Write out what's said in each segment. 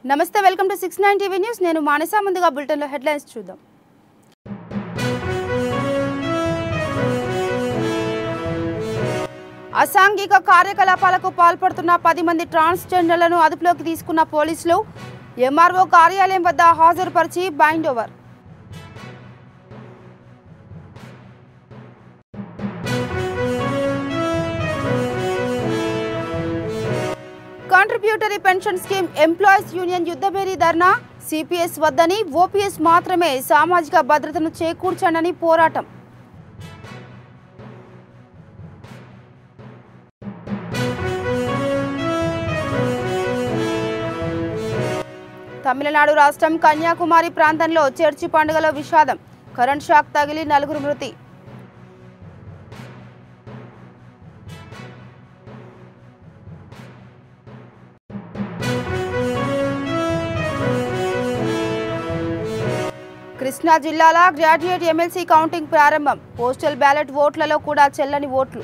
నమస్తే welcome to 69 TV news నేను మానస ముందుగా బులెటిన్ లో హెడ్లైన్స్ చూద్దాం అసాంఘిక కార్యకలాపాలకు పాల్పడుతున్న 10 మంది ట్రాన్స్‌జెండర్లను అదుపులోకి తీసుకున్న పోలీసులు ఎంఆర్ఓ కార్యాలయం వద్ద హాజరుపరిచి bind over contributory pension scheme employees union యుద్ధభేరీ ధర్నా సిపిఎస్ వద్దని ఓపీఎస్ మాత్రమే సామాజిక భద్రతను చేకూర్చండని పోరాటం తమిళనాడు రాష్ట్రం కన్యాకుమారి ప్రాంతంలో చర్చి పండుగలో విషాదం కరెంట్ షాక్ తగిలి 4 మృతి కృష్ణా జిల్లాల గ్రాడ్యుయేట్ ఎమ్మెల్సీ కౌంటింగ్ ప్రారంభం పోస్టల్ బ్యాలెట్ ఓట్లలో కూడా చెల్లని ఓట్లు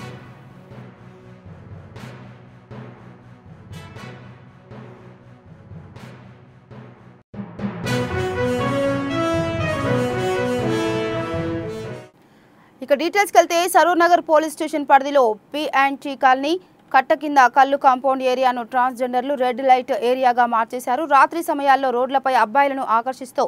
ఇక డీటెయిల్స్కి వెళ్తే సరూర్ నగర్ పోలీస్ స్టేషన్ పరిధిలో పి&టి కాలనీ కట్ట కింద కల్లు కాంపౌండ్ ఏరియాను ట్రాన్స్జెండర్లు రెడ్ లైట్ ఏరియాగా మార్చేశారు. రాత్రి సమయాల్లో రోడ్లపై అబ్బాయిలను ఆకర్షిస్తూ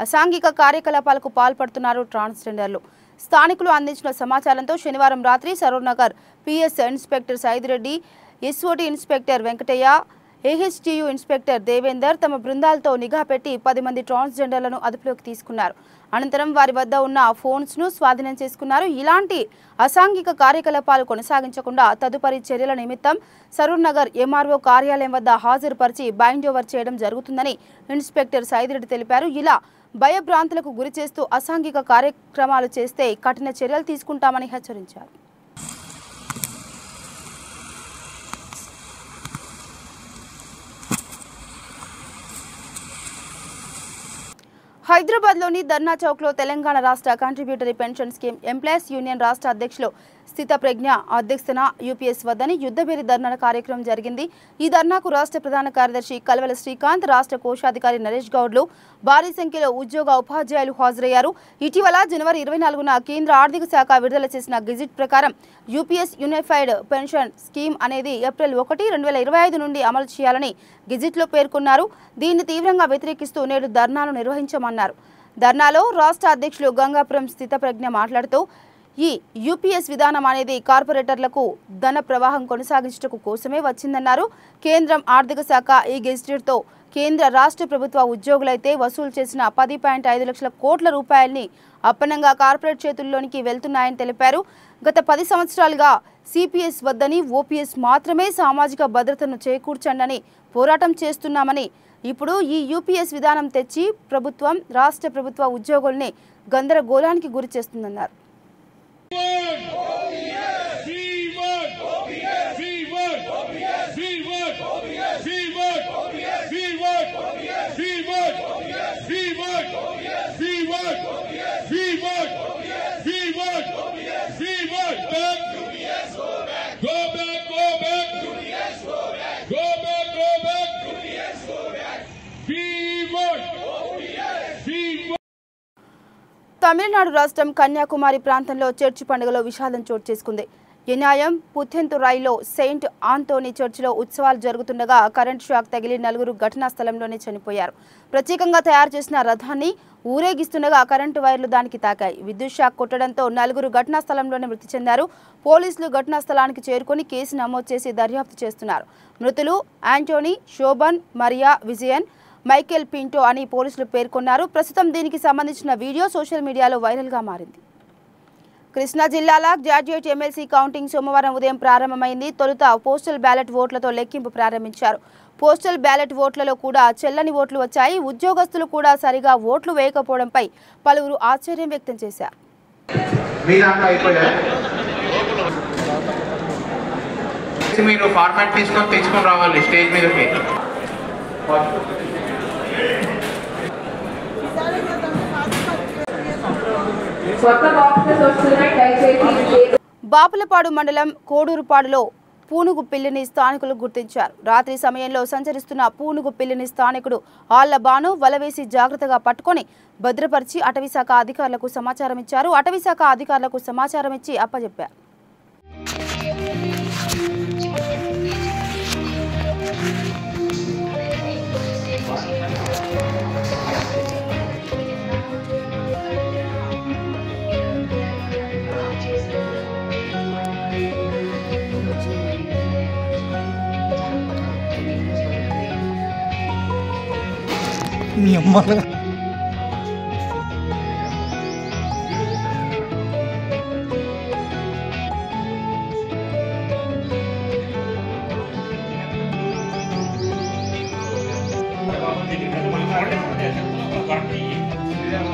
అసాంఘిక కార్యకలాపాలకు పాల్పడుతున్నారు ట్రాన్స్జెండర్లు. స్థానికులు అందించిన సమాచారంతో శనివారం రాత్రి Saroor Nagar PS inspector Saidireddy, SOT inspector Venkataiah, AHTU inspector Devender తమ బృందాలతో నిఘా పెట్టి 10 మంది ట్రాన్స్జెండర్లను అదుపులోకి తీసుకున్నారు. అనంతరం వారి వద్ద ఉన్న ఫోన్స్ను స్వాధీనం చేసుకున్నారు. ఇలాంటి అసాంఘిక కార్యకలాపాలు కొనసాగించకుండా తదుపరి చర్యల నిమిత్తం సరూర్ నగర్ ఎంఆర్ఓ కార్యాలయం వద్ద హాజరుపరిచి బైండ్ ఓవర్ చేయడం జరుగుతుందని ఇన్స్పెక్టర్ సైదిరెడ్డి తెలిపారు. ఇలా భయభ్రాంతులకు గురి చేస్తూ అసాంఘిక కార్యక్రమాలు చేస్తే కఠిన చర్యలు తీసుకుంటామని హెచ్చరించారు. హైదరాబాద్లోని ధర్నా చౌక్లో తెలంగాణ రాష్ట్ర contributory pension scheme employees union రాష్ట్ర అధ్యక్షులు స్థిత ప్రజ్ఞ అధ్యక్షతన యూపీఎస్ వద్దని యుద్ధభేరి ధర్నా కార్యక్రమం జరిగింది. ఈ ధర్నాకు రాష్ట్ర ప్రధాన కార్యదర్శి కల్వల శ్రీకాంత్, రాష్ట్ర కోశాధికారి నరేష్ గౌడ్లు, భారీ సంఖ్యలో ఉద్యోగ ఉపాధ్యాయులు హాజరయ్యారు. ఇటీవల జనవరి 24న కేంద్ర ఆర్థిక శాఖ విడుదల చేసిన గెజిట్ ప్రకారం యూపీఎస్ యూనిఫైడ్ పెన్షన్ స్కీమ్ అనేది ఏప్రిల్ 1, 2025 నుండి అమలు చేయాలని గెజిట్లో పేర్కొన్నారు. దీన్ని తీవ్రంగా వ్యతిరేకిస్తూ నేడు ధర్నాను నిర్వహించమన్నారు. ధర్నాలో రాష్ట్ర అధ్యక్షులు గంగాపురం స్థిత ప్రజ్ఞ మాట్లాడుతూ ఈ యూపీఎస్ విధానం అనేది కార్పొరేటర్లకు ధన ప్రవాహం కొనసాగించడం కోసమే వచ్చిందన్నారు. కేంద్రం ఆర్థిక శాఖ ఈ గెజిట్తో కేంద్ర రాష్ట్ర ప్రభుత్వ ఉద్యోగులైతే వసూలు చేసిన 10.5 లక్షల కోట్ల రూపాయల్ని అప్పనంగా కార్పొరేట్ చేతుల్లోనికి వెళ్తున్నాయని తెలిపారు. గత 10 సంవత్సరాలుగా సిపిఎస్ వద్దని ఓపీఎస్ మాత్రమే సామాజిక భద్రతను చేకూర్చండని పోరాటం చేస్తున్నామని, ఇప్పుడు ఈ యూపీఎస్ విధానం తెచ్చి ప్రభుత్వం రాష్ట్ర ప్రభుత్వ ఉద్యోగుల్ని గందరగోళానికి గురి చేస్తుందన్నారు. తమిళనాడు రాష్ట్రం కన్యాకుమారి ప్రాంతంలో చర్చి పండుగలో విషాదం చోటు చేసుకుంది. ఎన్ఆయం పుత్తెంతురాయిలో సెయింట్ ఆంటోనీ చర్చిలో ఉత్సవాలు జరుగుతుండగా కరెంట్ షాక్ తగిలి 4 ఘటనా స్థలంలోనే చనిపోయారు. ప్రత్యేకంగా తయారు చేసిన రథాన్ని ఊరేగిస్తుండగా కరెంటు వైర్లు దానికి తాకాయి. విద్యుత్ షాక్ కొట్టడంతో 4 ఘటనా స్థలంలోనే మృతి చెందారు. పోలీసులు ఘటనా స్థలానికి చేరుకుని కేసు నమోదు చేసి దర్యాప్తు చేస్తున్నారు. మృతులు ఆంటోనీ, శోభన్, మరియా విజయన్, మైకేల్ పింటో అని పోలీసులు పేర్కొన్నారు. ప్రస్తుతం దీనికి సంబంధించిన వీడియో సోషల్ మీడియాలో వైరల్గా మారింది. కృష్ణా జిల్లాల గ్రాడ్యుయేట్ ఎమ్మెల్సీ కౌంటింగ్ సోమవారం ఉదయం ప్రారంభమైంది. తొలుత పోస్టల్ బ్యాలెట్ ఓట్లతో లెక్కింపు ప్రారంభించారు. పోస్టల్ బ్యాలెట్ ఓట్లలో కూడా చెల్లని ఓట్లు వచ్చాయి. ఉద్యోగస్తులు కూడా సరిగా ఓట్లు వేయకపోవడంపై పలువురు ఆశ్చర్యం వ్యక్తం చేశారు. మీరు ఫార్మాట్ తీసుకొని రావాలి స్టేజ్ మీదకి. బాపులపాడు మండలం కోడూరుపాడులో పూనుగు పిల్లిని స్థానికులు గుర్తించారు. రాత్రి సమయంలో సంచరిస్తున్న పూనుగు పిల్లిని స్థానికుడు ఆళ్లబాను వలవేసి జాగ్రత్తగా పట్టుకొని భద్రపరిచి అటవీశాఖ అధికారులకు సమాచారం ఇచ్చారు. అటవీశాఖ అధికారులకు సమాచారం ఇచ్చి అప్పజెప్పారు.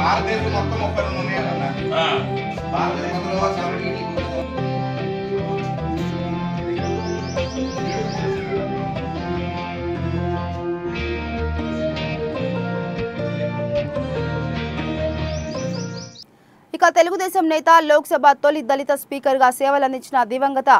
భారతదేశం మొత్తం 32 ఉన్నాయన్న. భారతదేశంలో ఇక తెలుగుదేశం నేత లోక్సభ తొలి దళిత స్పీకర్గా సేవలందించిన దివంగత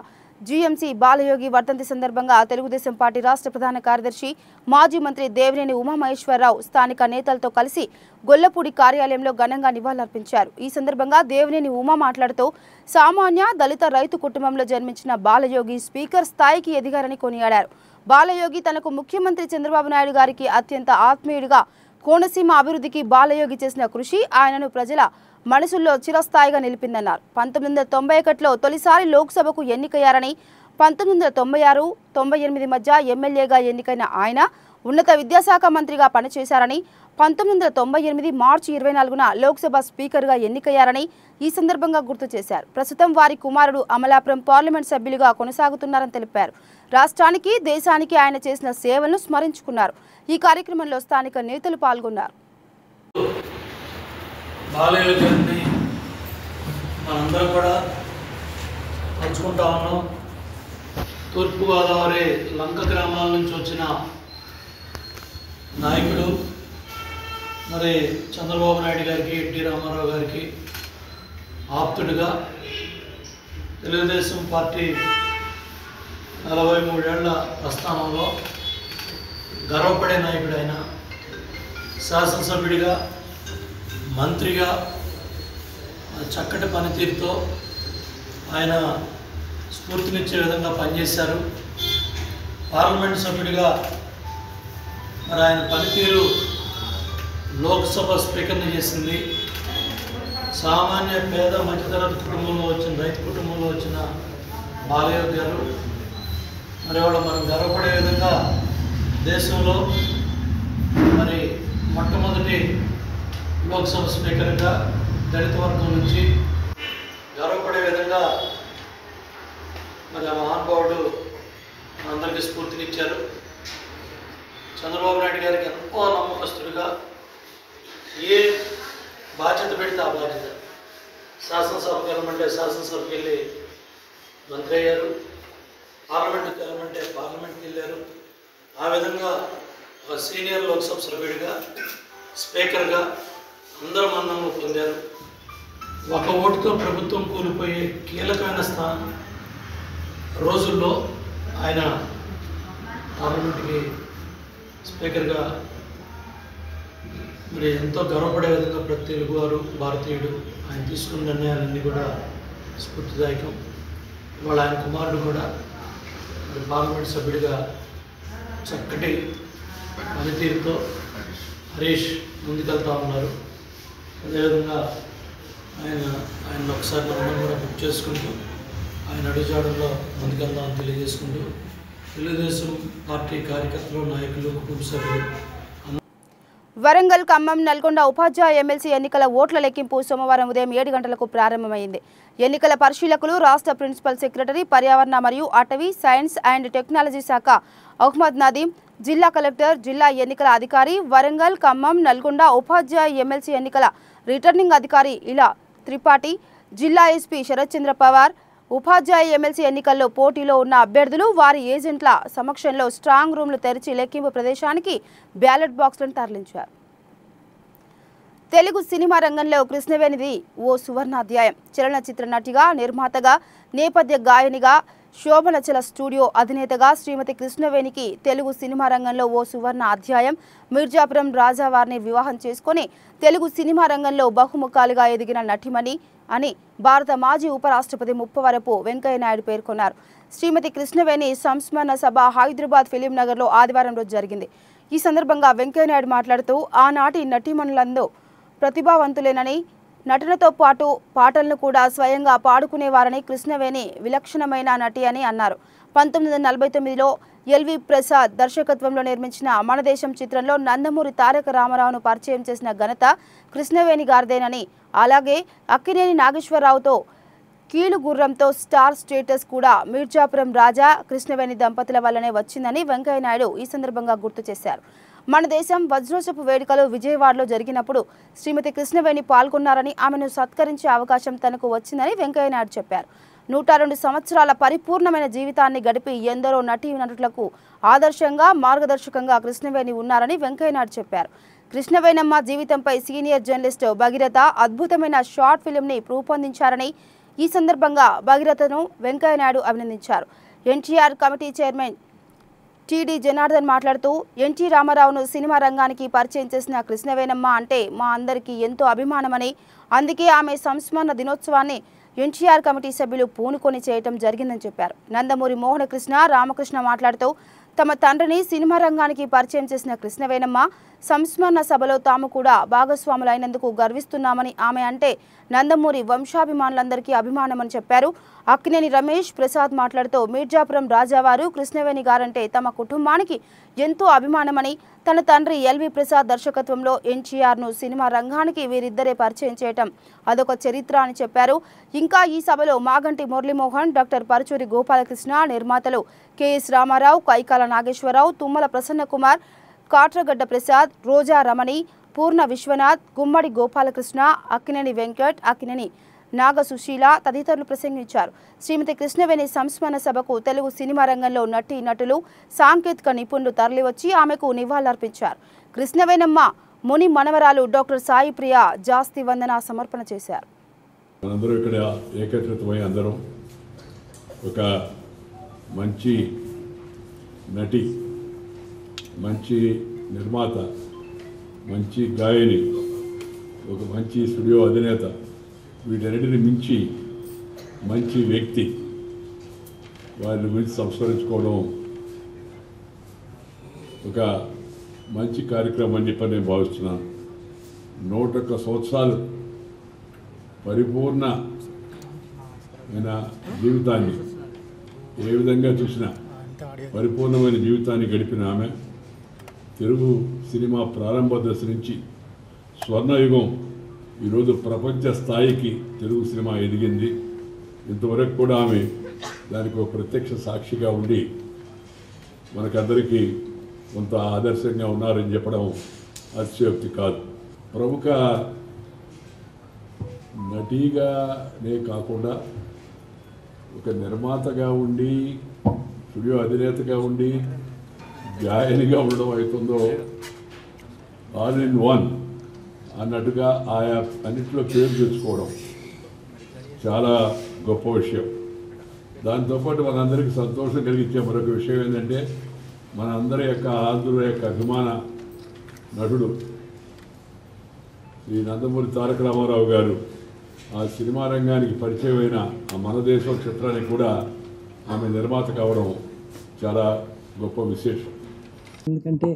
జీఎంసీ బాలయోగి వర్ధంతి సందర్భంగా తెలుగుదేశం పార్టీ రాష్ట్ర ప్రధాన కార్యదర్శి మాజీ మంత్రి దేవినేని ఉమామహేశ్వరరావు స్థానిక నేతలతో కలిసి గొల్లపూడి కార్యాలయంలో ఘనంగా నివాళులర్పించారు. ఈ సందర్భంగా దేవినేని ఉమా మాట్లాడుతూ సామాన్య దళిత రైతు కుటుంబంలో జన్మించిన బాలయోగి స్పీకర్ స్థాయికి ఎదిగారని కొనియాడారు. బాలయోగి తనకు ముఖ్యమంత్రి చంద్రబాబు నాయుడు గారికి అత్యంత ఆత్మీయుడిగా కోనసీమ అభివృద్ధికి బాలయోగి చేసిన కృషి ఆయనను ప్రజల మనసుల్లో చిరస్థాయిగా నిలిపిందన్నారు. 1991లో తొలిసారి లోక్సభకు ఎన్నికయ్యారని 1996-98 మధ్య ఎమ్మెల్యేగా ఎన్నికైన ఆయన ఉన్నత విద్యాశాఖ మంత్రిగా పనిచేశారని 1998 మార్చి 24న లోక్సభ స్పీకర్గా ఎన్నికయ్యారని ఈ సందర్భంగా గుర్తు చేశారు. ప్రస్తుతం వారి కుమారుడు అమలాపురం పార్లమెంట్ సభ్యులుగా కొనసాగుతున్నారని తెలిపారు. రాష్ట్రానికి దేశానికి ఆయన చేసిన సేవలను స్మరించుకున్నారు. ఈ కార్యక్రమంలో స్థానిక నేతలు పాల్గొన్నారు. బాలయోగి గారిని మనందరం కూడా తలుచుకుంటా ఉన్నాం. తూర్పుగోదావరి లంక గ్రామాల నుంచి వచ్చిన నాయకుడు, మరి చంద్రబాబు నాయుడు గారికి, ఎన్టీ రామారావు గారికి ఆప్తుడిగా తెలుగుదేశం పార్టీ 43 ఏళ్ల ప్రస్థానంలో గర్వపడే నాయకుడు ఆయన. శాసనసభ్యుడిగా, మంత్రిగా చక్కటి పనితీరుతో ఆయన స్ఫూర్తినిచ్చే విధంగా పనిచేశారు. పార్లమెంట్ సభ్యుడిగా మరి ఆయన పనితీరు లోక్సభ స్పీకర్ని చేసింది. సామాన్య పేద మధ్యతరగతి కుటుంబంలో వచ్చిన, రైతు కుటుంబంలో వచ్చిన బాలయోగి గారు మరి వాళ్ళు మనం గర్వపడే విధంగా దేశంలో మరి మొట్టమొదటి లోక్సభ స్పీకర్గా దళిత వర్గం నుంచి గర్వపడే విధంగా మరి ఆ మహానుభావుడు అందరికీ స్ఫూర్తినిచ్చారు. చంద్రబాబు నాయుడు గారికి ఎంతో నమ్మకస్తుడిగా ఏ బాధ్యత పెడితే ఆ బాధ్యత, శాసనసభకు వెళ్ళమంటే శాసనసభకి వెళ్ళి మంత్రి అయ్యారు, పార్లమెంట్కి వెళ్ళమంటే పార్లమెంట్కి వెళ్ళారు. ఆ విధంగా ఒక సీనియర్ లోక్సభ సభ్యుడిగా, స్పీకర్గా అందరూ మన్ననలు పొందారు. ఒక ఓటుతో ప్రభుత్వం కూలిపోయే కీలకమైన రోజుల్లో ఆయన పార్లమెంట్కి స్పీకర్గా మరి ఎంతో గర్వపడే విధంగా ప్రతి తెలుగువారు, భారతీయుడు ఆయన తీసుకున్న నిర్ణయాలన్నీ కూడా స్ఫూర్తిదాయకం. ఇవాళ ఆయన కుమారుడు కూడా మరి పార్లమెంట్ సభ్యుడిగా చక్కటి పనితీరుతో హరీష్ ముందుకెళ్తూ ఉన్నారు. అదేవిధంగా ఆయన ఒకసారి మనం కూడా బుక్ చేసుకుంటూ ఆయన అడుగుజాడల్లో ముందుకెళ్దామని తెలియజేసుకుంటూ తెలుగుదేశం పార్టీ కార్యకర్తలు, నాయకులు, కుటుంబ సభ్యులు. వరంగల్, ఖమ్మం, నల్గొండ ఉపాధ్యాయ ఎమ్మెల్సీ ఎన్నికల ఓట్ల లెక్కింపు సోమవారం ఉదయం 7 గంటలకు ప్రారంభమైంది. ఎన్నికల పరిశీలకులు రాష్ట్ర ప్రిన్సిపల్ సెక్రటరీ, పర్యావరణ మరియు అటవీ, సైన్స్ అండ్ టెక్నాలజీ శాఖ అహ్మద్ నదీం, జిల్లా కలెక్టర్, జిల్లా ఎన్నికల అధికారి, వరంగల్, ఖమ్మం, నల్గొండ ఉపాధ్యాయ ఎమ్మెల్సీ ఎన్నికల రిటర్నింగ్ అధికారి ఇలా త్రిపాఠి, జిల్లా ఎస్పీ శరత్ చంద్ర పవార్, ఉపాధ్యాయ ఎమ్మెల్సీ ఎన్నికల్లో పోటీలో ఉన్న అభ్యర్థులు, వారి ఏజెంట్ల సమక్షంలో స్ట్రాంగ్ రూమ్లు తెరిచి లెక్కింపు ప్రదేశానికి బ్యాలెట్ బాక్సులను తరలించారు. తెలుగు సినిమా రంగంలో కృష్ణవేణిది ఓ సువర్ణాధ్యాయం. చలనచిత్ర నటిగా, నిర్మాతగా, నేపథ్య గాయనిగా శోభనచల స్టూడియో అధినేతగా శ్రీమతి కృష్ణవేణికి తెలుగు సినిమా రంగంలో ఓ సువర్ణ అధ్యాయం. మిర్జాపురం రాజావారిని వివాహం చేసుకుని తెలుగు సినిమా రంగంలో బహుముఖాలుగా ఎదిగిన నటిమణి అని భారత మాజీ ఉపరాష్ట్రపతి ముప్పవరపు వెంకయ్యనాయుడు పేర్కొన్నారు. శ్రీమతి కృష్ణవేణి సంస్మరణ సభ హైదరాబాద్ ఫిలిం నగర్లో ఆదివారం రోజు జరిగింది. ఈ సందర్భంగా వెంకయ్యనాయుడు మాట్లాడుతూ ఆనాటి నటిమణులందరూ ప్రతిభావంతులేనని, నటనతో పాటు పాటలను కూడా స్వయంగా పాడుకునేవారని, కృష్ణవేణి విలక్షణమైన నటి అని అన్నారు. 1949లో ఎల్వి ప్రసాద్ దర్శకత్వంలో నిర్మించిన మన దేశం చిత్రంలో నందమూరి తారక రామారావును పరిచయం చేసిన ఘనత కృష్ణవేణి గారిదేనని, అలాగే అక్కినేని నాగేశ్వరరావుతో కీలుగుర్రంతో స్టార్ స్టేటస్ కూడా మిర్జాపురం రాజా కృష్ణవేణి దంపతుల వల్లనే వచ్చిందని వెంకయ్యనాయుడు ఈ సందర్భంగా గుర్తు చేశారు. మన దేశం వజ్రోత్సవ వేడుకలు విజయవాడలో జరిగినప్పుడు శ్రీమతి కృష్ణవేణి పాల్గొన్నారని, ఆమెను సత్కరించే అవకాశం తనకు వచ్చిందని వెంకయ్యనాయుడు చెప్పారు. 102 సంవత్సరాల పరిపూర్ణమైన జీవితాన్ని గడిపి ఎందరో నటులకు ఆదర్శంగా, మార్గదర్శకంగా కృష్ణవేణి ఉన్నారని వెంకయ్యనాయుడు చెప్పారు. కృష్ణవేణమ్మ జీవితంపై సీనియర్ జర్నలిస్ట్ భగీరథ అద్భుతమైన షార్ట్ ఫిల్మ్ని రూపొందించారని, ఈ సందర్భంగా భగీరథను వెంకయ్యనాయుడు అభినందించారు. NTR committee chairman TD Janardhan మాట్లాడుతూ, ఎన్టీ రామారావును సినిమా రంగానికి పరిచయం చేసిన కృష్ణవేణమ్మ అంటే మా అందరికీ ఎంతో అభిమానమని, అందుకే ఆమె సంస్మరణ దినోత్సవాన్ని ఎన్టీఆర్ కమిటీ సభ్యులు పూనుకొని చేయటం జరిగిందని చెప్పారు. నందమూరి మోహనకృష్ణ రామకృష్ణ మాట్లాడుతూ, తమ తండ్రిని సినిమా రంగానికి పరిచయం చేసిన కృష్ణవేణమ్మ సంస్మరణ సభలో తాము కూడా భాగస్వాములైనందుకు గర్విస్తున్నామని, ఆమె అంటే నందమూరి వంశాభిమానులందరికీ అభిమానమని చెప్పారు. అక్కినేని రమేష్ ప్రసాద్ మాట్లాడుతూ, మిర్జాపురం రాజావారు కృష్ణవేణి గారంటే తమ కుటుంబానికి ఎంతో అభిమానమని, తన తండ్రి ఎల్వి ప్రసాద్ దర్శకత్వంలో ఎన్టీఆర్ను సినిమా రంగానికి వీరిద్దరే పరిచయం చేయటం అదొక చరిత్ర అని చెప్పారు. ఇంకా ఈ సభలో మాగంటి మురళీమోహన్, డాక్టర్ పరుచూరి గోపాలకృష్ణ, నిర్మాతలు కెఎస్ రామారావు, కైకాల నాగేశ్వరరావు, తుమ్మల ప్రసన్నకుమార్, కాట్రగడ్డ ప్రసాద్, రోజా రమణి, పూర్ణ విశ్వనాథ్, గుమ్మడి గోపాలకృష్ణ, అక్కినేని వెంకట్, అక్కినేని నాగ సుశీల తదితరులు ప్రసంగించారు. శ్రీమతి కృష్ణవేణి సంస్మరణ సభకు తెలుగు సినిమా రంగంలో నటులు, సాంకేతిక నిపుణులు తరలివచ్చి ఆమెకు నివాళులర్పించారు. కృష్ణవేణమ్మ ముని మనవరాలు డాక్టర్ సాయి ప్రియ జాస్తి వందన సమర్పణ చేశారు. మనందరూ ఇక్కడ ఏకత్రితమై అందరం ఒక మంచి నటి, మంచి నిర్మాత, మంచి గాయని, ఒక మంచి స్టూడియో అధినేత, వీటన్నిటిని మించి మంచి వ్యక్తి, వారిని గురించి సంస్మరించుకోవడం ఒక మంచి కార్యక్రమం అని చెప్పి నేను భావిస్తున్నాను. 101 సంవత్సరాలు పరిపూర్ణమైన జీవితాన్ని ఏ విధంగా చూసినా పరిపూర్ణమైన జీవితాన్ని గడిపిన ఆమె తెలుగు సినిమా ప్రారంభ దశ నుంచి స్వర్ణయుగం ఈరోజు ప్రపంచ స్థాయికి తెలుగు సినిమా ఎదిగింది. ఇంతవరకు కూడా ఆమె దానికి ఒక ప్రత్యక్ష సాక్షిగా ఉండి మనకందరికీ కొంత ఆదర్శంగా ఉన్నారని చెప్పడం అతిశయోక్తి కాదు. ప్రముఖ నటిగానే కాకుండా ఒక నిర్మాతగా ఉండి, స్టూడియో అధినేతగా ఉండి, గాయనిగా ఉండడం అవుతుందో ఆల్ ఇన్ వన్ అన్నట్టుగా ఆయా అన్నింటిలో పేరు తెచ్చుకోవడం చాలా గొప్ప విషయం. దాంతోపాటు మనందరికీ సంతోషం కలిగించే మరొక విషయం ఏంటంటే, మన అందరి యొక్క ఆంధ్రుల యొక్క అభిమాన నటుడు శ్రీ నందమూరి తారక రామారావు గారు ఆ సినిమా రంగానికి పరిచయమైన ఆ మన దేశం చిత్రానికి కూడా ఆమె నిర్మాత కావడం చాలా గొప్ప విశేషం. ఎందుకంటే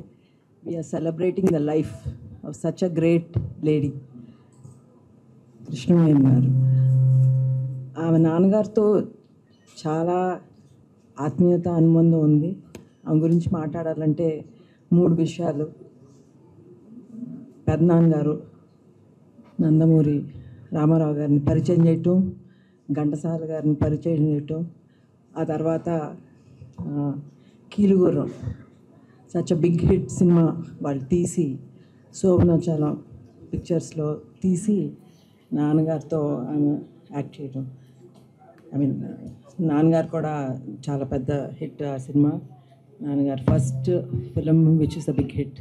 we are celebrating the life of such a great lady Krishnaveni garu. ఆమె నాన్నగారితో చాలా ఆత్మీయత, అనుబంధం ఉంది. ఆమె గురించి మాట్లాడాలంటే 3 విషయాలు. పెద్దనాన్నగారు నందమూరి రామారావు గారిని పరిచయం చేయటం, ఘంటసాల గారిని పరిచయం చేయటం, ఆ తర్వాత Keelugurram such a big hit సినిమా వాళ్ళు తీసి శోభనాచలం పిక్చర్స్లో తీసి నాన్నగారితో ఆమె యాక్ట్ చేయడం. నాన్నగారు కూడా చాలా పెద్ద హిట్ ఆ సినిమా. నాన్నగారు first film which is a big hit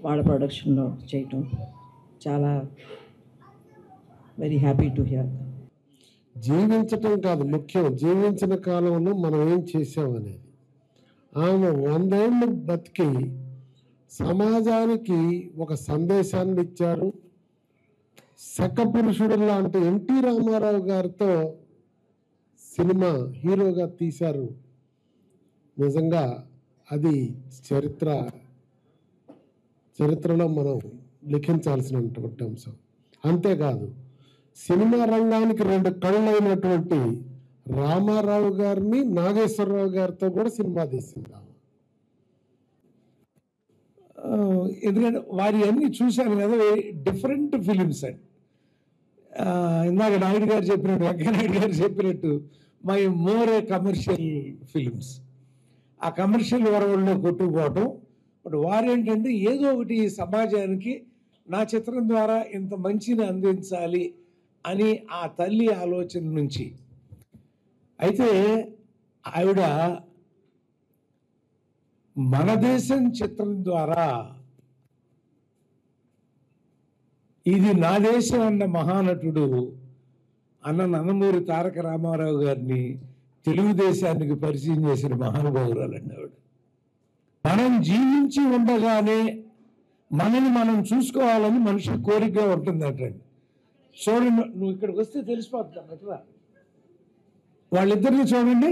వాళ్ళ ప్రొడక్షన్లో చేయటం చాలా వెరీ హ్యాపీ టు హియర్. జీవించటం కాదు ముఖ్యం, జీవించిన కాలంలో మనం ఏం చేసామనేది. ఆమె 100 ఏళ్ళు బతికి సమాజానికి ఒక సందేశాన్ని ఇచ్చారు. శకపురుషుడు లాంటి ఎన్టీ రామారావు గారితో సినిమా హీరోగా తీశారు. నిజంగా అది చరిత్రలో మనం లిఖించాల్సినటువంటి అంశం. అంతేకాదు సినిమా రంగానికి 2 కళ్ళైనటువంటి రామారావు గారిని నాగేశ్వరరావు గారితో కూడా సినిమా తీసింది. ఎందుకంటే వారి అన్ని చూశాను కదా, డిఫరెంట్ ఫిలిమ్స్ అండి. ఇందాక నాయుడు గారు చెప్పినట్టు, వెంకయ్యనాయుడు గారు చెప్పినట్టు మై మోర్ కమర్షియల్ ఫిలిమ్స్. ఆ కమర్షియల్ వరవల్లో కొట్టుకుపోవటం. బట్ వారేంటంటే ఏదో ఒకటి సమాజానికి నా చిత్రం ద్వారా ఇంత మంచిని అందించాలి అని ఆ తల్లి ఆలోచన నుంచి. అయితే ఆవిడ మన దేశం చిత్రం ద్వారా ఇది నా దేశం అన్న మహానటుడు అన్న నందమూరి తారక రామారావు గారిని తెలుగుదేశానికి పరిచయం చేసిన మహానుభావురాలండి ఆవిడ. మనం జీవించి ఉండగానే మనని మనం చూసుకోవాలని మనిషి కోరికగా ఉంటుందటండి. చూడండి, నువ్వు ఇక్కడికి వస్తే తెలిసిపోతుందా, వాళ్ళిద్దరిని చూడండి,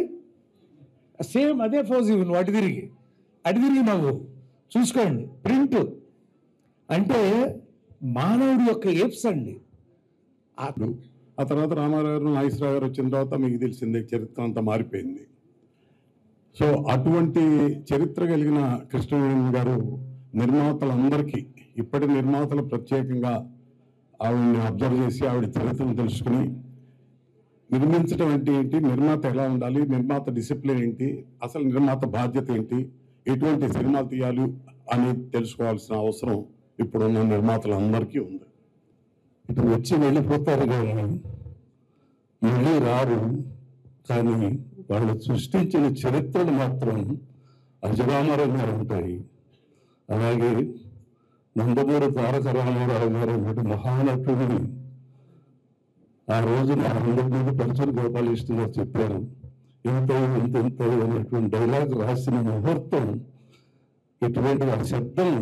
సేమ్ అదే ఫోజ్ ఇవ్వను, అటు తిరిగి నవ్వు చూసుకోండి. ప్రింట్ అంటే మానవుడి యొక్క ఏప్స్ అండి. ఆ తర్వాత రామారావు గారు నాగేశ్వరరావు గారు వచ్చిన తర్వాత మీకు తెలిసిందే చరిత్ర అంతా మారిపోయింది. సో అటువంటి చరిత్ర కలిగిన కృష్ణవేణి గారు నిర్మాతలందరికీ, ఇప్పటి నిర్మాతలు ప్రత్యేకంగా ఆవిడని అబ్జర్వ్ చేసి ఆవిడ చరిత్రను తెలుసుకుని నిర్మించడం అంటే ఏంటి, నిర్మాత ఎలా ఉండాలి, నిర్మాత డిసిప్లిన్ ఏంటి, అసలు నిర్మాత బాధ్యత ఏంటి, ఎటువంటి సినిమాలు తీయాలి అని తెలుసుకోవాల్సిన అవసరం ఇప్పుడున్న నిర్మాతలందరికీ ఉంది. ఇటు వచ్చి వెళ్ళిపోతారు కానీ మళ్ళీ రారు. కానీ వాళ్ళు సృష్టించిన చరిత్రలు మాత్రం అజరామరంగా ఉంటాయి. అలాగే నందమూరి తారక రామారావు గారు అన్నట్టు మహానటుడిని ఆ రోజు నా అందరి మీద పరిచయం గోపాలకృష్ణ గారు చెప్పారు. ఎంత అనేటువంటి డైలాగ్ రాసిన ముహూర్తం, ఇటువంటి ఆ శబ్దం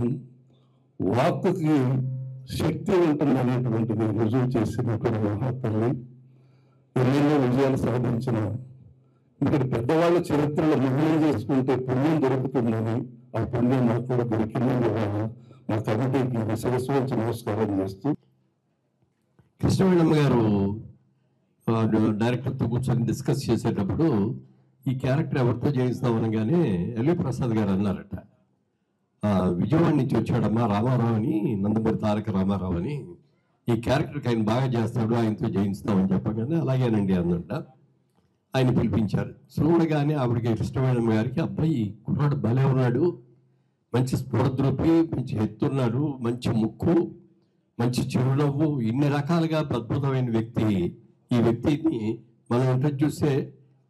వాక్కుకి శక్తి ఉంటుంది అనేటువంటిది రుజువు చేసినటువంటి మహాత్ములు ఎన్నెన్నో విజయాలు సాధించిన ఇక్కడ పెద్దవాళ్ళ చరిత్రలో నిర్ణయం చేసుకుంటే పుణ్యం దొరుకుతుందని, ఆ పుణ్యం నాకు కూడా దొరికిందని మా కమిటీకి శిరస్సు వచ్చి నమస్కారం చేస్తూ. కృష్ణవేణమ్మ గారు డైరెక్టర్తో కూర్చొని డిస్కస్ చేసేటప్పుడు ఈ క్యారెక్టర్ ఎవరితో చేయిస్తామనగానే ఎల్వి ప్రసాద్ గారు అన్నారట, విజయవాడ నుంచి వచ్చాడమ్మా రామారావు అని, నందమూరి తారక రామారావు అని, ఈ క్యారెక్టర్కి ఆయన బాగా చేస్తాడు, ఆయనతో చేయిస్తామని చెప్పగానే అలాగేనండి అన్నట్ట. ఆయన పిలిపించారు. చూడగానే ఆవిడకి కృష్ణవేణమ్మ గారికి, అబ్బాయి కుర్రాడు భలే ఉన్నాడు, మంచి స్ఫూర్తి, మంచి ఎత్తున్నాడు, మంచి ముక్కు, మంచి చిరునవ్వు, ఇన్ని రకాలుగా అద్భుతమైన వ్యక్తి, ఈ వ్యక్తిని మనం ఇంట్రడ్యూస్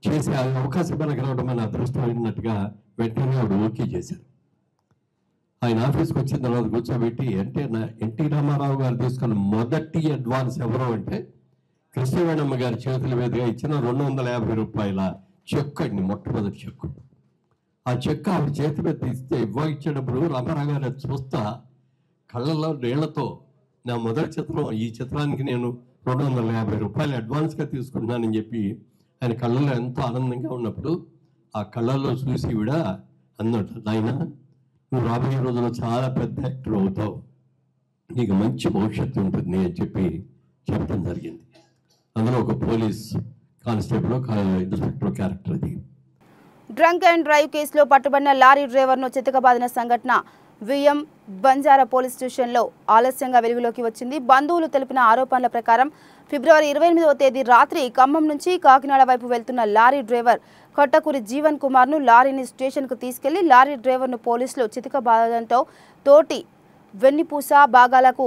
చేసే అవకాశం మనకు రావడం మన అదృష్టమైనట్టుగా వెంటనే ఆవిడ ఓకే చేశారు. ఆయన ఆఫీస్కి వచ్చిన తర్వాత కూర్చోబెట్టి, అంటే ఎన్టీ రామారావు గారు తీసుకున్న మొదటి అడ్వాన్స్ ఎవరు అంటే కృష్ణవేణమ్మ గారి చేతుల మీదుగా ఇచ్చిన 250 రూపాయల చెక్ అండి, మొట్టమొదటి చెక్కు. ఆ చెక్ ఆవిడ చేతి మీద తీస్తే ఇచ్చేటప్పుడు రామారావు గారు చూస్తా కళ్ళలో నీళ్లతో, నా మొదటి చిత్రం, ఈ చిత్రానికి నేను 250 రూపాయలు అడ్వాన్స్గా తీసుకుంటున్నానని చెప్పి ఆయన కళ్ళలో ఎంతో ఆనందంగా ఉన్నప్పుడు ఆ కళ్ళల్లో చూసి ఈవిడ అన్నట్టు, నాయన నువ్వు రాబోయే రోజుల్లో చాలా పెద్ద యాక్టర్ అవుతావు, నీకు మంచి భవిష్యత్తు ఉంటుంది అని చెప్పి చెప్పడం జరిగింది. అందులో ఒక పోలీస్ కానిస్టేబుల్, ఇన్స్పెక్టర్ క్యారెక్టర్ అది. డ్రంక్ అండ్ డ్రైవ్ కేసులో పట్టుబడిన లారీ డ్రైవర్ను చితకబాదిన సంఘటన విఎం బంజారా పోలీస్ స్టేషన్లో ఆలస్యంగా వెలుగులోకి వచ్చింది. బంధువులు తెలిపిన ఆరోపణల ప్రకారం ఫిబ్రవరి 28వ తేదీ రాత్రి ఖమ్మం నుంచి కాకినాడ వైపు వెళ్తున్న లారీ డ్రైవర్ కొట్టకూరి జీవన్ కుమార్ను లారీని స్టేషన్కు తీసుకెళ్లి లారీ డ్రైవర్ను పోలీసులు చితకబాదడంతో తోటి వెన్నిపూస భాగాలకు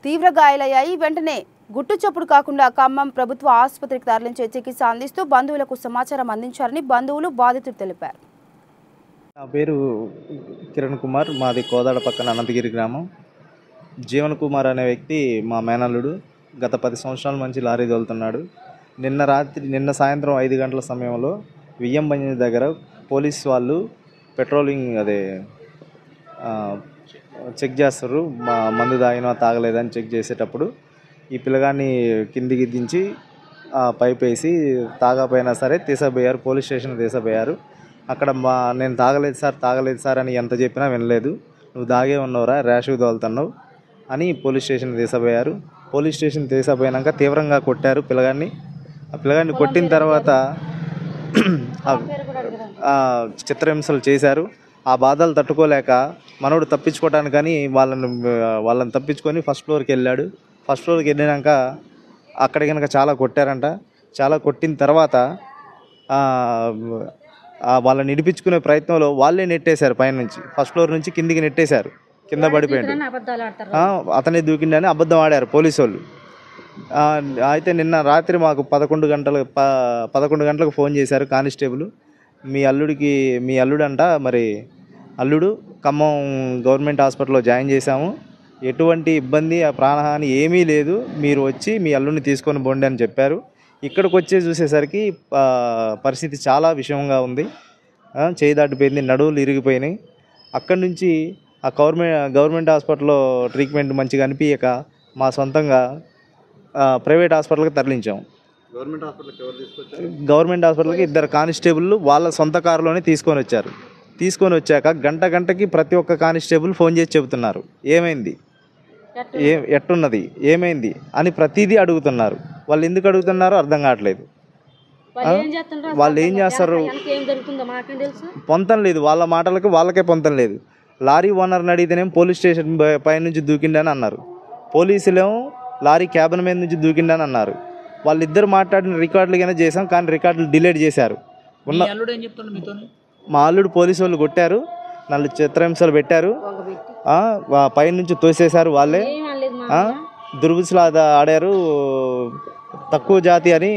తీవ్ర గాయాలయ్యాయి. వెంటనే గుట్టు చప్పుడు కాకుండా ఖమ్మం ప్రభుత్వ ఆసుపత్రికి తరలించే చికిత్స అందిస్తూ బంధువులకు సమాచారం అందించారని బంధువులు బాధితులు తెలిపారు. నా పేరు కిరణ్ కుమార్, మాది కోదాడ పక్కన అనంతగిరి గ్రామం. జీవన్ కుమార్ అనే వ్యక్తి మా మేనల్లుడు. గత 10 సంవత్సరాల నుంచి లారీ తోలుతున్నాడు. నిన్న సాయంత్రం 5 గంటల సమయంలో వియ్యం బంజీ దగ్గర పోలీస్ వాళ్ళు పెట్రోలింగ్ చెక్ చేస్తారు, మందు తాగినా తాగలేదని చెక్ చేసేటప్పుడు ఈ పిల్లగాన్ని కిందికి దించి పైప్ వేసి తాగపోయినా సరే తీసపోయారు, పోలీస్ స్టేషన్ తీసపోయారు. అక్కడ నేను తాగలేదు సార్ అని ఎంత చెప్పినా వినలేదు. నువ్వు తాగే ఉన్నవరా, ర్యాష్గా తోలుతున్నావు అని పోలీస్ స్టేషన్ తీసపోయారు. పోలీస్ స్టేషన్ తీసపోయాక తీవ్రంగా కొట్టారు పిల్లగాన్ని. ఆ పిల్లగాన్ని కొట్టిన తర్వాత చిత్రహింసలు చేశారు. ఆ బాధలు తట్టుకోలేక మనోడు తప్పించుకోవటానికని వాళ్ళని తప్పించుకొని ఫస్ట్ ఫ్లోర్కి వెళ్ళాడు. ఫస్ట్ ఫ్లోర్కి వెళ్ళినాక అక్కడ కనుక చాలా కొట్టారంట. చాలా కొట్టిన తర్వాత వాళ్ళని ఇడిపించుకునే ప్రయత్నంలో వాళ్ళే నెట్టేశారు, పైనుంచి ఫస్ట్ ఫ్లోర్ నుంచి కిందికి నెట్టేశారు. కింద పడిపోయాడు. అతనే దూకిండని అబద్ధం ఆడారు పోలీసు వాళ్ళు. అయితే నిన్న రాత్రి మాకు 11 గంటలకు ఫోన్ చేశారు కానిస్టేబుల్. మీ అల్లుడంట, మరి అల్లుడు ఖమ్మం గవర్నమెంట్ హాస్పిటల్లో జాయిన్ చేశాము, ఎటువంటి ఇబ్బంది ప్రాణహాని ఏమీ లేదు, మీరు వచ్చి మీ అల్లుడిని తీసుకొని పోండి అని చెప్పారు. ఇక్కడికి వచ్చి చూసేసరికి పరిస్థితి చాలా విషమంగా ఉంది. చేయి దాటిపోయింది, నడువులు ఇరిగిపోయినాయి. అక్కడి నుంచి ఆ గవర్నమెంట్ హాస్పిటల్లో ట్రీట్మెంట్ మంచిగా అనిపించక మా సొంతంగా ప్రైవేట్ హాస్పిటల్కి తరలించాము. గవర్నమెంట్ హాస్పిటల్కి 2 కానిస్టేబుల్ వాళ్ళ సొంత కారులోనే తీసుకొని వచ్చారు. తీసుకొని వచ్చాక గంటకి ప్రతి ఒక్క కానిస్టేబుల్ ఫోన్ చేసి చెబుతున్నారు, ఏమైంది, ఎట్టున్నది, ఏమైంది అని ప్రతిదీ అడుగుతున్నారు. వాళ్ళు ఎందుకు అడుగుతున్నారో అర్థం కావట్లేదు. వాళ్ళు ఏం చేస్తారు, పొంతం లేదు, వాళ్ళ మాటలకు వాళ్ళకే పొంతం లేదు. లారీ ఓనర్ని అడిగితేనేమో పోలీస్ స్టేషన్ పై నుంచి దూకిండని అన్నారు, పోలీసులేమో లారీ క్యాబిన్ మీద నుంచి దూకిండని అన్నారు. వాళ్ళిద్దరు మాట్లాడిన రికార్డులుగానే చేశాం, కానీ రికార్డులు డిలీట్ చేశారు. మా అల్లుడు పోలీసు వాళ్ళు కొట్టారు, 4 చిత్రహింసలు పెట్టారు, పైనుంచి తోసేశారు. వాళ్ళే దుర్బుసులు ఆడారు, తక్కువ జాతి అని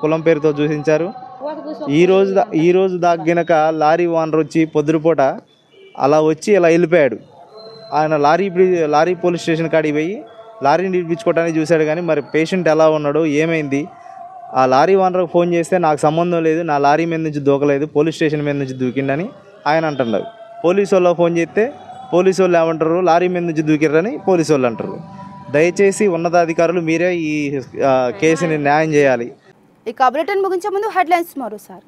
కులం పేరుతో చూసించారు. ఈ రోజు దాగినక లారీ ఓనర్ వచ్చి పొద్దురుపూట అలా వచ్చి ఇలా వెళ్ళిపోయాడు. ఆయన లారీ పోలీస్ స్టేషన్ కాడికి పోయి లారీని ఇప్పించుకోవడానికి చూశాడు, కానీ మరి పేషెంట్ ఎలా ఉన్నాడో ఏమైంది. ఆ లారీ ఓనర్కి ఫోన్ చేస్తే నాకు సంబంధం లేదు, నా లారీ మీద నుంచి దూకలేదు, పోలీస్ స్టేషన్ మీద నుంచి దూకిండని ఆయన అంటున్నారు. పోలీసు వాళ్ళకి ఫోన్ చేస్తే పోలీసు వాళ్ళు ఏమంటారు, లారీ మీద నుంచి దూకిర్రని పోలీసు వాళ్ళు అంటారు. దయచేసి ఉన్నతాధికారులు మీరే ఈ కేసుని న్యాయం చేయాలి. ఇక బులెటిన్ ముగించే ముందు హెడ్లైన్స్ మరోసారి.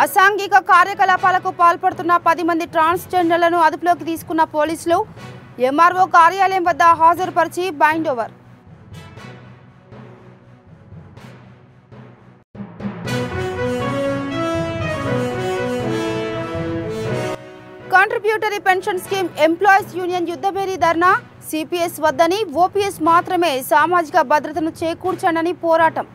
అసాంఘిక కార్యకలాపాలకు పాల్పడుతున్న 10 మంది ట్రాన్స్జెండర్లను అదుపులోకి తీసుకున్న పోలీసులు ఎంఆర్ఓ కార్యాలయం వద్ద హాజరుపరిచి bind over. Contributory pension scheme employees union యుద్ధభేరీ ధర్నా. సిపిఎస్ వద్దని, ఓపీఎస్ మాత్రమే సామాజిక భద్రతను చేకూర్చండని పోరాటం.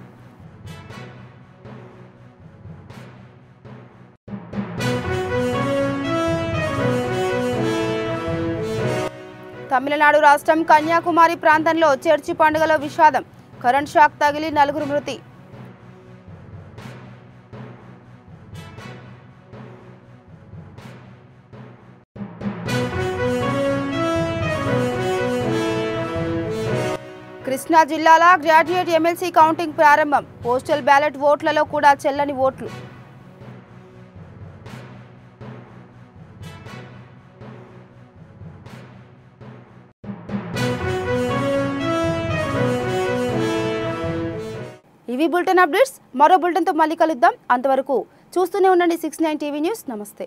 తమిళనాడు రాష్ట్రం కన్యాకుమారి ప్రాంతంలో చర్చి పండుగలో విషాదం. కరెంట్ షాక్ తగిలి 4 మృతి. కృష్ణా జిల్లాల గ్రాడ్యుయేట్ ఎమ్మెల్సీ కౌంటింగ్ ప్రారంభం. పోస్టల్ బ్యాలెట్ ఓట్లలో కూడా చెల్లని ఓట్లు. ఇవి బులెటిన్ అప్డేట్స్. మరో బులెటిన్తో మళ్ళీ కలుద్దాం. అంతవరకు చూస్తూనే ఉండండి 69 టీవీ న్యూస్. నమస్తే.